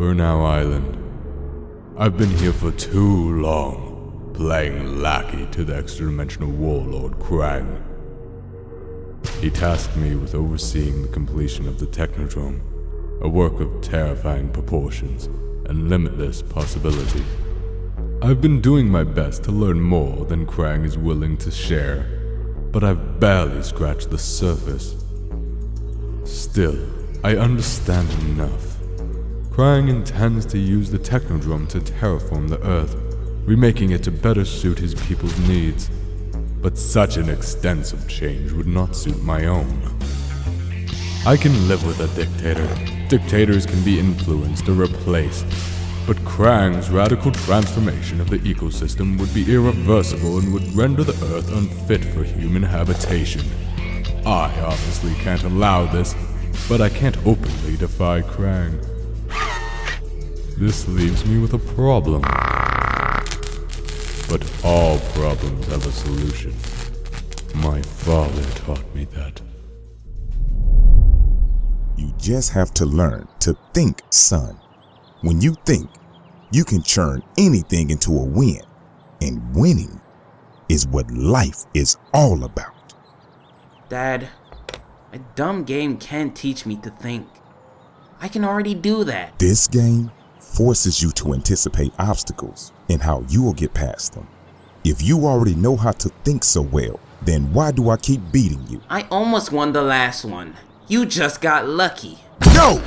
Burnow Island. I've been here for too long, playing lackey to the extra-dimensional warlord Krang. He tasked me with overseeing the completion of the Technodrome, a work of terrifying proportions and limitless possibility. I've been doing my best to learn more than Krang is willing to share, but I've barely scratched the surface. Still, I understand enough. Krang intends to use the Technodrome to terraform the Earth, remaking it to better suit his people's needs. But such an extensive change would not suit my own. I can live with a dictator. Dictators can be influenced or replaced. But Krang's radical transformation of the ecosystem would be irreversible and would render the Earth unfit for human habitation. I obviously can't allow this, but I can't openly defy Krang. This leaves me with a problem. But all problems have a solution. My father taught me that. You just have to learn to think, son. When you think, you can turn anything into a win. And winning is what life is all about. Dad, a dumb game can't teach me to think. I can already do that. This game forces you to anticipate obstacles and how you will get past them. If you already know how to think so well, then why do I keep beating you? I almost won the last one. You just got lucky. No!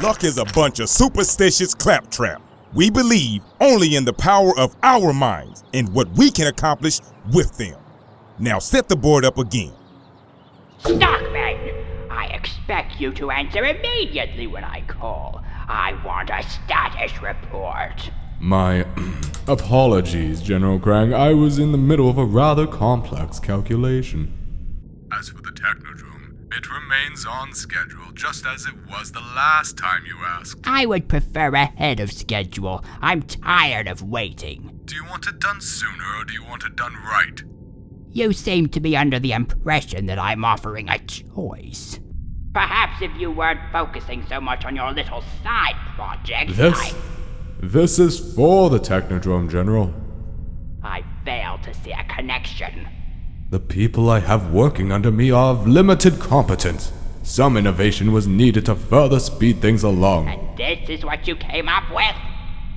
Luck is a bunch of superstitious claptrap. We believe only in the power of our minds and what we can accomplish with them. Now set the board up again. Stockman, I expect you to answer immediately when I call. I want a status report. My apologies, General Krang. I was in the middle of a rather complex calculation. As for the Technodrome, it remains on schedule, just as it was the last time you asked. I would prefer ahead of schedule. I'm tired of waiting. Do you want it done sooner, or do you want it done right? You seem to be under the impression that I'm offering a choice. Perhaps if you weren't focusing so much on your little side projects, This is for the Technodrome, General. I fail to see a connection. The people I have working under me are of limited competence. Some innovation was needed to further speed things along. And this is what you came up with?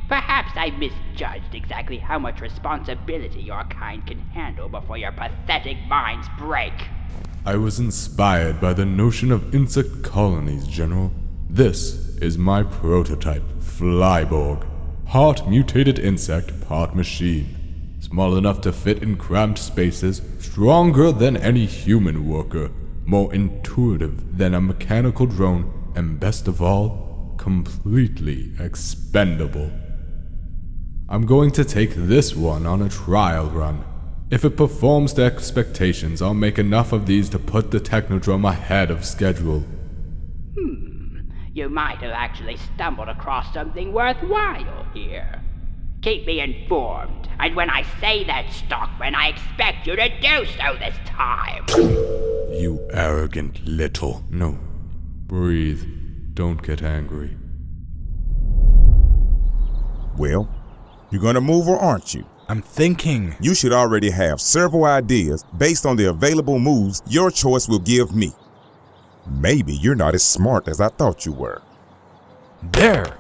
Perhaps I misjudged exactly how much responsibility your kind can handle before your pathetic minds break. I was inspired by the notion of insect colonies, General. This is my prototype, Flyborg. Part mutated insect, part machine. Small enough to fit in cramped spaces, stronger than any human worker, more intuitive than a mechanical drone, and best of all, completely expendable. I'm going to take this one on a trial run. If it performs to expectations, I'll make enough of these to put the Technodrome ahead of schedule. You might have actually stumbled across something worthwhile here. Keep me informed, and when I say that, Stockman, I expect you to do so this time. You arrogant little... No. Breathe. Don't get angry. Well, you're gonna move or aren't you? I'm thinking. You should already have several ideas based on the available moves your choice will give me. Maybe you're not as smart as I thought you were. There!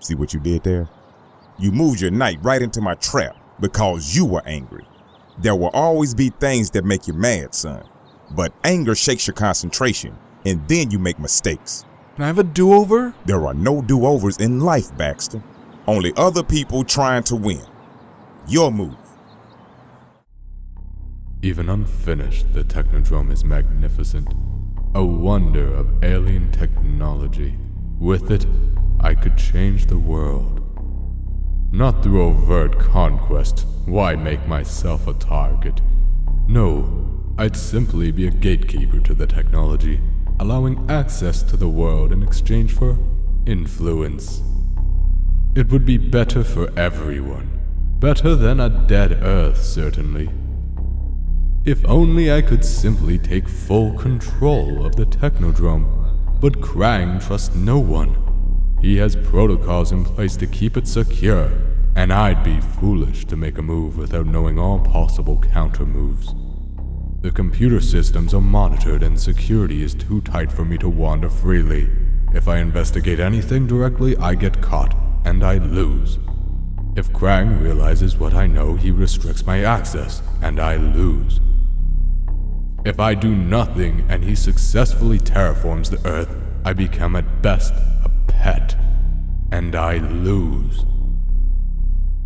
See what you did there? You moved your knight right into my trap because you were angry. There will always be things that make you mad, son. But anger shakes your concentration, and then you make mistakes. Can I have a do-over? There are no do-overs in life, Baxter. Only other people trying to win. Your move. Even unfinished, the Technodrome is magnificent. A wonder of alien technology. With it, I could change the world. Not through overt conquest. Why make myself a target? No, I'd simply be a gatekeeper to the technology, allowing access to the world in exchange for influence. It would be better for everyone. Better than a dead Earth, certainly. If only I could simply take full control of the Technodrome. But Krang trusts no one. He has protocols in place to keep it secure, and I'd be foolish to make a move without knowing all possible counter moves. The computer systems are monitored and security is too tight for me to wander freely. If I investigate anything directly, I get caught, and I lose. If Krang realizes what I know, he restricts my access, and I lose. If I do nothing and he successfully terraforms the Earth, I become at best a pet, and I lose.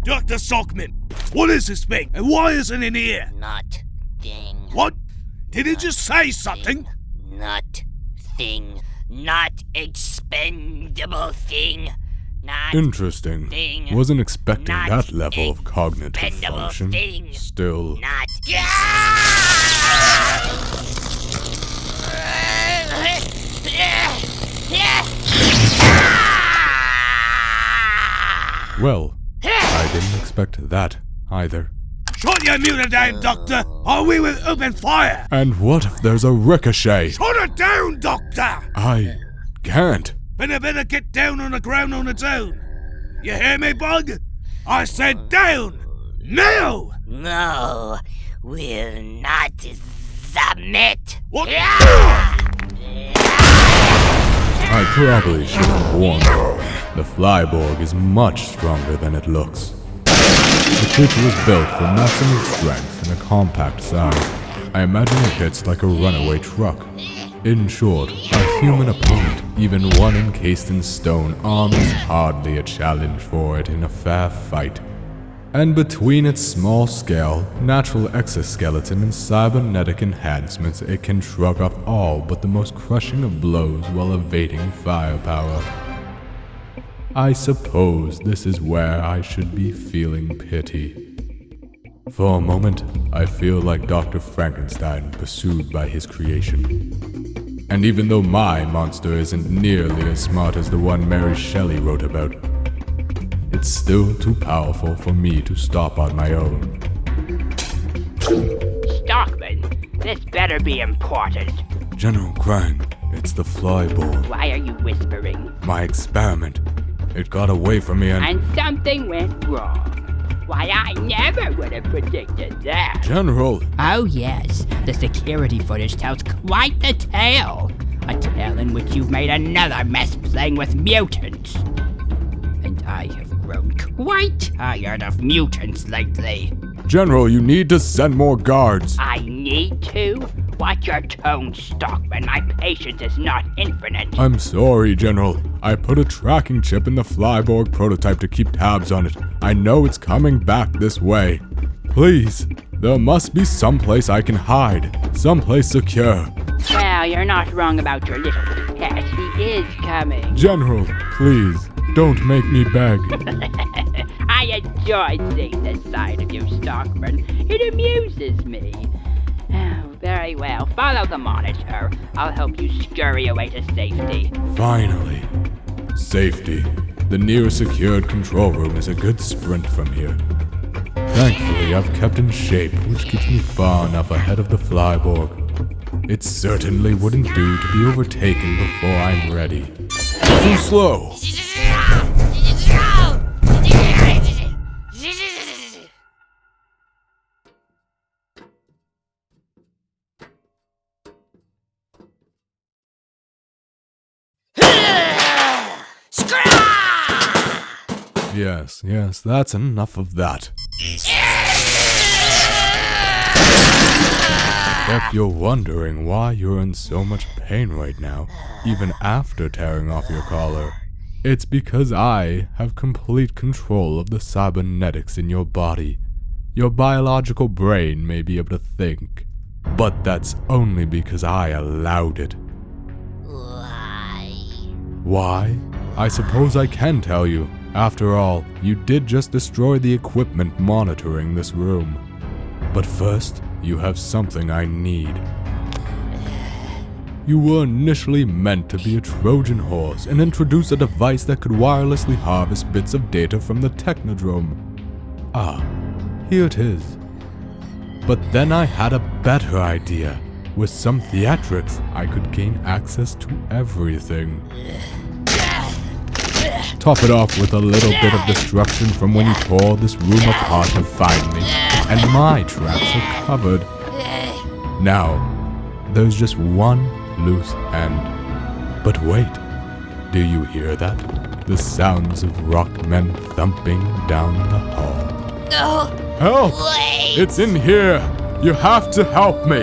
Dr. Stockman, what is this thing, and why isn't it here? Not thing. What? Did he just say something? Not thing. Not expendable thing. Not Interesting. thing. Wasn't expecting Not that level of cognitive expendable function. thing. Still, Not. well, I didn't expect that either. Shut your mutant down, Doctor, or we will open fire! And what if there's a ricochet? Shut it down, Doctor! I can't. Then it better get down on the ground on its own. You hear me, Bug? I said down! Now! No, will not submit. What? I probably should have warned you. The Flyborg is much stronger than it looks. The creature was built for maximum strength and a compact size. I imagine it hits like a runaway truck. In short, a human opponent, even one encased in stone arm, is hardly a challenge for it in a fair fight. And between its small scale, natural exoskeleton, and cybernetic enhancements, it can shrug off all but the most crushing of blows while evading firepower. I suppose this is where I should be feeling pity. For a moment, I feel like Dr. Frankenstein pursued by his creation. And even though my monster isn't nearly as smart as the one Mary Shelley wrote about, it's still too powerful for me to stop on my own. Stockman, this better be important. General Krang, it's the Flyborg. Why are you whispering? My experiment. It got away from me And something went wrong. Why, I never would have predicted that. General! Oh yes, the security footage tells quite the tale. A tale in which you've made another mess playing with mutants. And I have grown quite tired of mutants lately. General, you need to send more guards! I need to? Watch your tone, Stockman. My patience is not infinite. I'm sorry, General. I put a tracking chip in the Flyborg prototype to keep tabs on it. I know it's coming back this way. Please, there must be someplace I can hide. Someplace secure. Well, you're not wrong about your little pet. He is coming. General, please, don't make me beg. I enjoy seeing this side of you, Stockman. It amuses me. Oh, very well. Follow the monitor. I'll help you scurry away to safety. Finally. Safety. The nearest secured control room is a good sprint from here. Thankfully, I've kept in shape, which keeps me far enough ahead of the Flyborg. It certainly wouldn't do to be overtaken before I'm ready. Too slow! Yes, that's enough of that. If you're wondering why you're in so much pain right now, even after tearing off your collar, it's because I have complete control of the cybernetics in your body. Your biological brain may be able to think, but that's only because I allowed it. Why? Why? I suppose I can tell you. After all, you did just destroy the equipment monitoring this room. But first, you have something I need. You were initially meant to be a Trojan horse and introduce a device that could wirelessly harvest bits of data from the Technodrome. Ah, here it is. But then I had a better idea. With some theatrics, I could gain access to everything. Top it off with a little bit of destruction from when you tore this room apart to find me, and my tracks are covered. Now, there's just one loose end. But wait, do you hear that? The sounds of rock men thumping down the hall. No. Help! Wait. It's in here! You have to help me!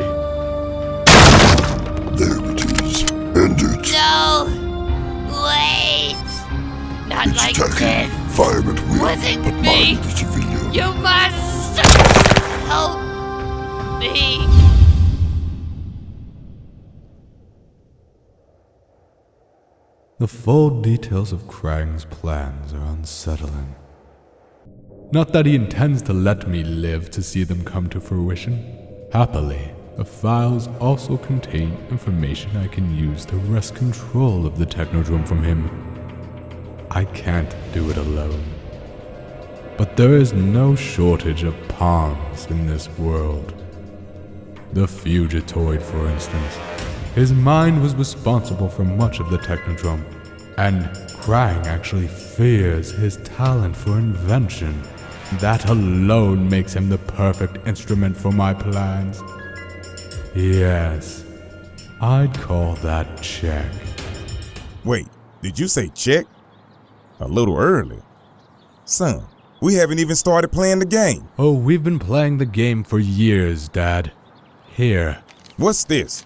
There it is. End it. No. Wait. Not It's like attacking. this. Fire at will, Was it but me? mind the civilian. You must help me. The full details of Krang's plans are unsettling. Not that he intends to let me live to see them come to fruition. Happily, the files also contain information I can use to wrest control of the Technodrome from him. I can't do it alone. But there is no shortage of pawns in this world. The Fugitoid, for instance. His mind was responsible for much of the Technodrome, and Krang actually fears his talent for invention. That alone makes him the perfect instrument for my plans. Yes, I'd call that check. Wait, did you say check? A little early. Son, we haven't even started playing the game. Oh, we've been playing the game for years, Dad. Here. What's this?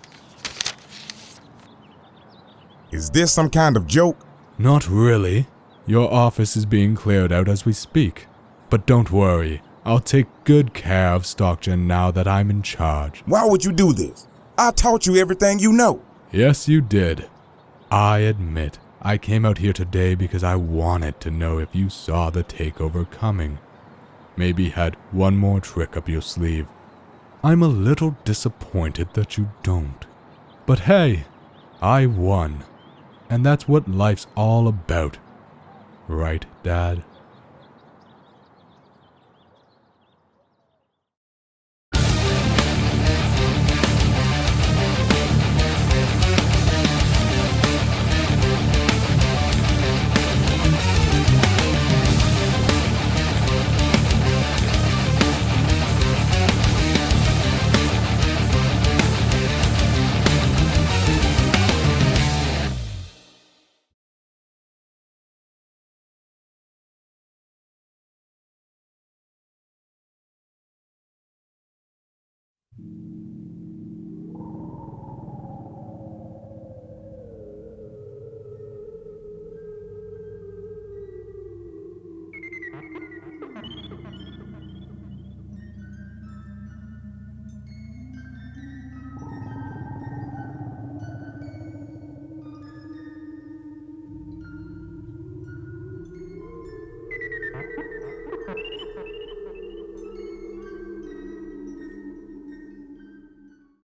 Is this some kind of joke? Not really. Your office is being cleared out as we speak. But don't worry, I'll take good care of Stockman now that I'm in charge. Why would you do this? I taught you everything you know. Yes, you did. I admit, I came out here today because I wanted to know if you saw the takeover coming. Maybe had one more trick up your sleeve. I'm a little disappointed that you don't. But hey, I won. And that's what life's all about. Right, Dad?